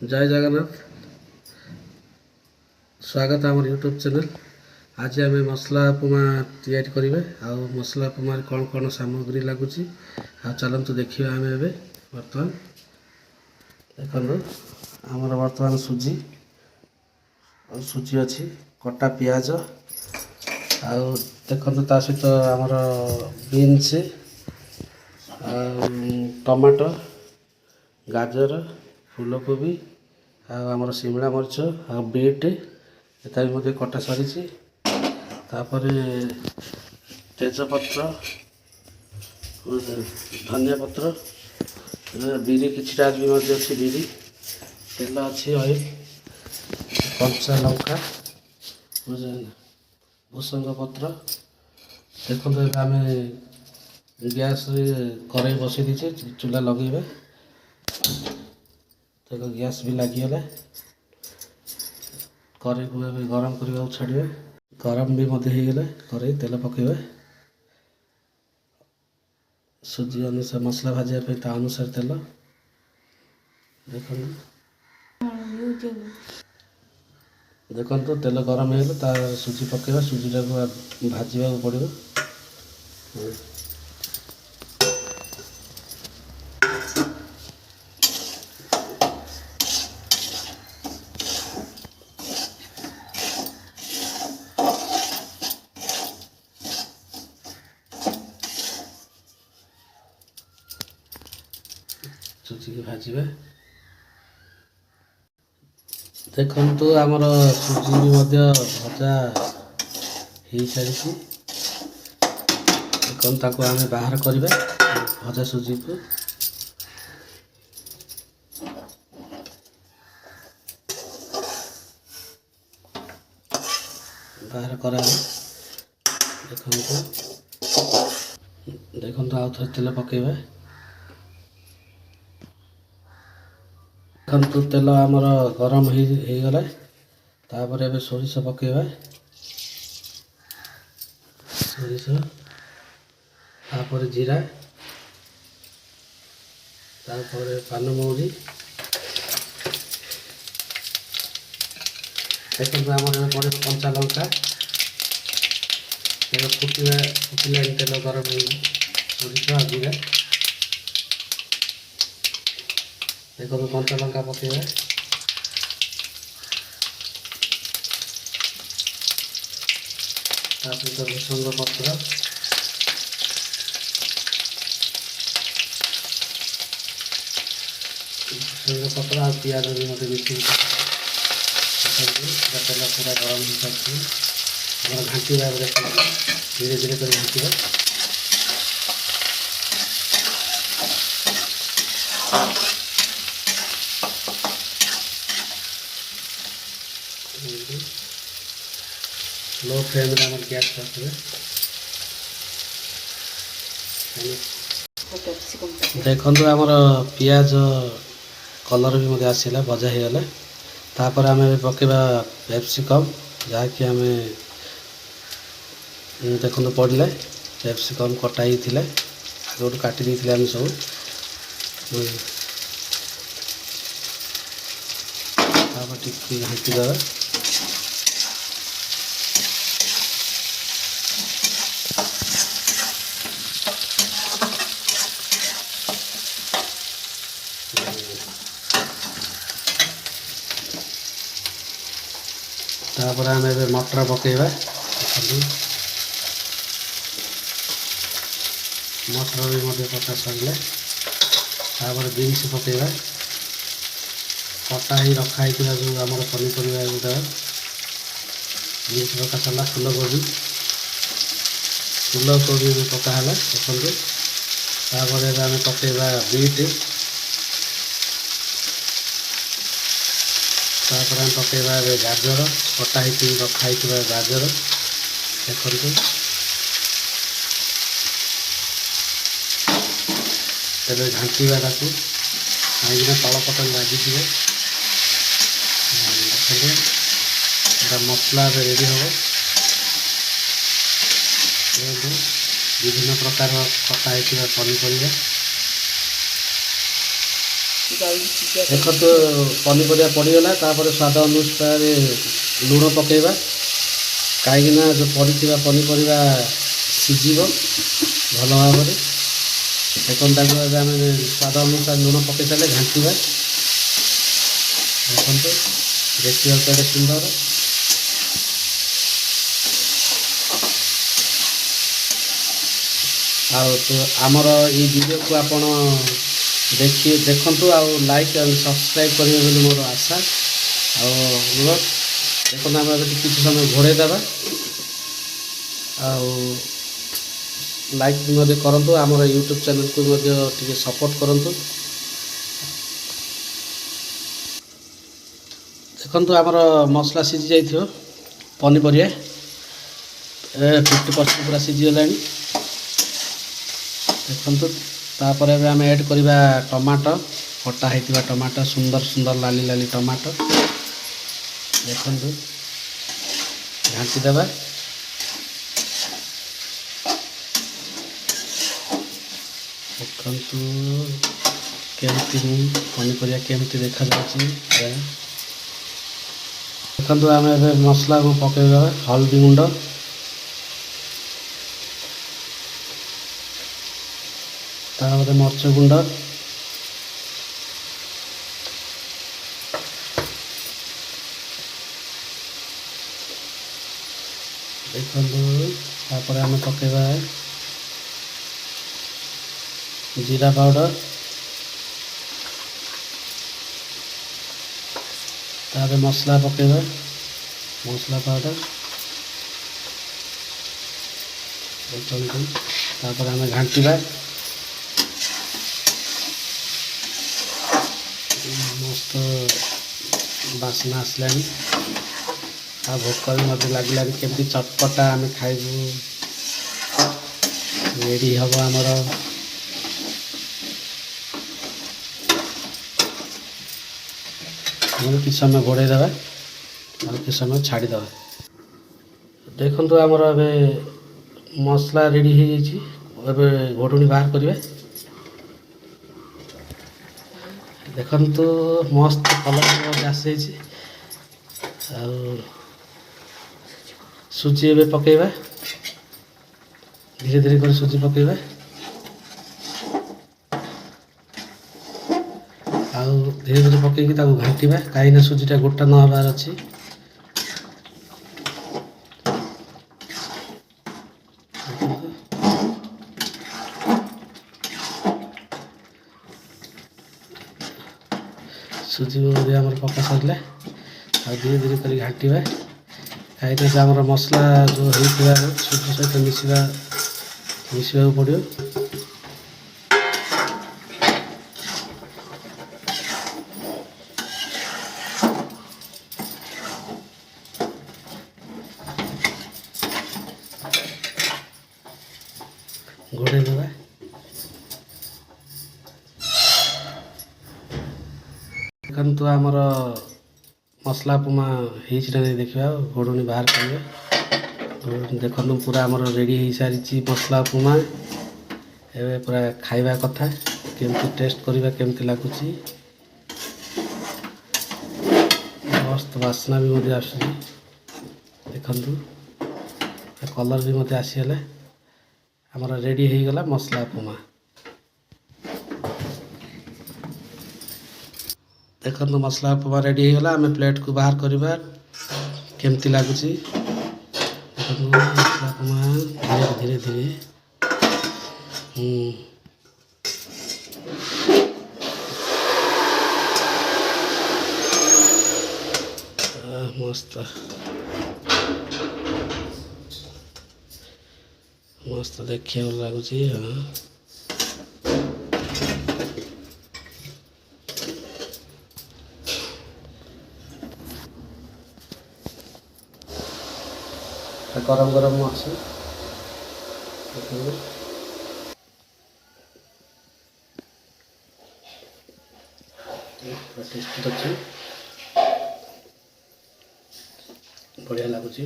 जय जगन्नाथ। स्वागत है आम यूट्यूब चैनल। आज आम मसला उपमा तैयारी करेंगे। आ मसला उपमा कौन कौन सामग्री लगुच चलतु देखा आम ए बर्तमान देखो आमर बर्तमान सुजी सुजी अच्छी कटा पियाज देखो ता सहित आमर बीन्स टमाटो गाजर फूलकोबी आमर शिमला मरीच आ बीट एटा भी कटा सरी तापर तेजपत्र धनिया पत्र बिरी कि अच्छी बिरी तेल अच्छी ऑयल कंचा लंका भूसंग पत्र देखो आम गैस कड़े बसई दीचे चूल्हा लगे देखो गैस भी लगिगला कड़े को गरम करने छाड़े गरम भी होगला कड़े तेल पकेबे सुजी अनुसार मसला भाजापी ता अनुसार तेल देखो तेल गरम हो सुजी पकेबा सुजीटा को भाजवा पड़ो सुजी की भाजवा देखु आमर सुजी भी भजा हो सारी देखो आम बाहर करवा भजा सुजी को बाहर करा देखो आउ थे तेल पकेबा देखु तेल आमर गरम हो गला तापर ए सोरिष पकेबा सोरिष तापर जीरा तापर पानमौरी देखो आमर पड़े कंचा लंका फुटला तेल गरम हो सोरिष आ जीरा देखो कंचा लंका पकेबा सहित भूसंग पत्र भूसंग पत्र आ पियाज भी मत मिसेल तेल पूरा गरम हो सारी घाटा धीरे धीरे कर घाटा लो फ्लेम में गैस रखिए देखो आमर पियाज कलर भी मत आसला भजा हो गला तापर आम पकेबा कैप्सिकम जहाँकि आम देखो पड़े कैप्सिकम कटा ही गोटे काटी आम सब टी घाटी देवा तापर आम ए मटर पकेबा मटर भी मध्य कटा सरला तापर बीन्स पकेबा कटा ही रखाई जो आम पनीपरिया गोटा बीन्स पका सरला फूलकोबी भी पकाला देखते तापर आम पकेबा बीट तापर आम पकेबा गाजर कटा ही रखाई गाजर देखते तेज घाटा कहीं तल पटल लगी देखते मसला रेडी हम विभिन्न प्रकार कटा पनीपरिया ଦେଖନ୍ତୁ ପନିପରିବା ପଡ଼ିଗଲା। ତାପରେ ସ୍ୱାଦ ଅନୁସାରେ ଲୁଣ ପକାଇବା, କାହିଁକିନା ଯେଉଁ ପଡ଼ିଥିବା ପନିପରିବା ସିଝିବ ଭଲ ଭାବରେ। ଦେଖନ୍ତୁ ତାକୁ ଏବେ ଆମେ ସ୍ୱାଦ ଅନୁସାରେ ଲୁଣ ପକାଇ ସାରିଲେ ଘାଣ୍ଟିବା। ଦେଖନ୍ତୁ ଦେଖିବାକୁ କେତେ ସୁନ୍ଦର। ଆଉ ଆମର ଏଇ ଭିଡ଼ିଓକୁ ଆପଣ ଦେଖନ୍ତୁ ଆଉ ଲାଇକ୍ ଆଉ ସବସ୍କ୍ରାଇବ୍ କରିବେ ବୋଲି ମୋର ଆଶା ଆଉ ଅନୁରୋଧ। ଦେଖନ୍ତୁ ଆମେ ଏବେ କିଛି ସମୟ ଘୋଡ଼େଇ ଦେବା ଆଉ ଲାଇକ୍ ମଧ୍ୟ କରନ୍ତୁ। ଆମର ୟୁଟ୍ୟୁବ୍ ଚ୍ୟାନେଲକୁ ମଧ୍ୟ ଟିକେ ସପୋର୍ଟ କରନ୍ତୁ। ଦେଖନ୍ତୁ ଆମର ମସଲା ସିଝି ଯାଇଥିବ, ପନିପରିବା 50% ପୁରା ସିଝିଗଲାଣି। ଦେଖନ୍ତୁ ତାପରେ ଏବେ ଆମେ ଆଡ଼୍ କରିବା ଟମାଟୋ, କଟା ହେଇଥିବା ଟମାଟୋ, ସୁନ୍ଦର ସୁନ୍ଦର ଲାଲି ଲାଲି ଟମାଟୋ। ଦେଖନ୍ତୁ ଘାଣ୍ଟି ଦେବା। ଦେଖନ୍ତୁ କେମିତି ପନିପରିବା କେମିତି ଦେଖାଯାଉଛି। ଦେଖନ୍ତୁ ଆମେ ଏବେ ମସଲାକୁ ପକାଇବା। ହଳଦୀ ଗୁଣ୍ଡ, ତାପରେ ମରିଚ ଗୁଣ୍ଡ, ଦେଖନ୍ତୁ ତାପରେ ଆମେ ପକାଇବା ଜିରା ପାଉଡ଼ର, ତାପରେ ମସଲା ପକାଇବା, ମସଲା ପାଉଡ଼ର। ଦେଖନ୍ତୁ ତାପରେ ଆମେ ଘାଣ୍ଟିବା। ମସ୍ତ ବାସ୍ନା ଆସିଲାଣି ଆଉ ଭୋକ ବି ମଧ୍ୟ ଲାଗିଲାଣି। କେମିତି ଚଟପଟା ଆମେ ଖାଇବୁ। ରେଡ଼ି ହେବ ଆମର। କିଛି ସମୟ ଘୋଡ଼େଇ ଦେବା ଆଉ କିଛି ସମୟ ଛାଡ଼ିଦେବା। ଦେଖନ୍ତୁ ଆମର ଏବେ ମସଲା ରେଡ଼ି ହେଇଯାଇଛି। ଏବେ ଘୋଡ଼ୁଣି ବାହାର କରିବା। ଦେଖନ୍ତୁ ମସ୍ତ କଲର୍ ମଧ୍ୟ ଆସିଯାଇଛି। ଆଉ ସୁଜି ଏବେ ପକାଇବା, ଧୀରେ ଧୀରେ କରି ସୁଜି ପକାଇବା। ଆଉ ଧୀରେ ଧୀରେ ପକାଇକି ତାକୁ ଘାଣ୍ଟିବା, କାହିଁକିନା ସୁଜିଟା ଗୋଟା ନ ହେବାର ଅଛି। ସୁଜି ମଧ୍ୟ ଆମର ପକା ସରିଲା। ଆଉ ଧୀରେ ଧୀରେ କରି ଘାଣ୍ଟିବା, କାହିଁକିନା ଆମର ମସଲା ଯେଉଁ ହେଇଥିବା ସୁଜି ସହିତ ମିଶିବାକୁ ପଡ଼ିବ। ଘୋଡ଼େଇ ଦେବା। ଦେଖନ୍ତୁ ଆମର ମସଲା ଉପମା ହେଇଛି ନା ନାହିଁ ଦେଖିବା। ଘୋଡ଼ୁଣି ବାହାର କରିବା। ଦେଖନ୍ତୁ ପୁରା ଆମର ରେଡ଼ି ହେଇସାରିଛି ମସଲା ଉପମା। ଏବେ ପୁରା ଖାଇବା କଥା। କେମିତି ଟେଷ୍ଟ କରିବା, କେମିତି ଲାଗୁଛି। ମସ୍ତ ବାସ୍ନା ବି ମଧ୍ୟ ଆସୁଛି। ଦେଖନ୍ତୁ କଲର୍ ବି ମଧ୍ୟ ଆସିଗଲା। ଆମର ରେଡ଼ି ହେଇଗଲା ମସଲା ଉପମା। ଦେଖନ୍ତୁ ମସଲା ଉପମା ରେଡ଼ି ହେଇଗଲା। ଆମେ ପ୍ଲେଟ୍କୁ ବାହାର କରିବା। କେମିତି ଲାଗୁଛି ଦେଖନ୍ତୁ ମସଲା ଉପମା। ଧୀରେ ଧୀରେ ମସ୍ତ ମସ୍ତ ଦେଖିବାକୁ ଲାଗୁଛି। ଗରମ ଗରମ ଅଛି। ଟେଷ୍ଟି ଅଛି, ବଢ଼ିଆ ଲାଗୁଛି।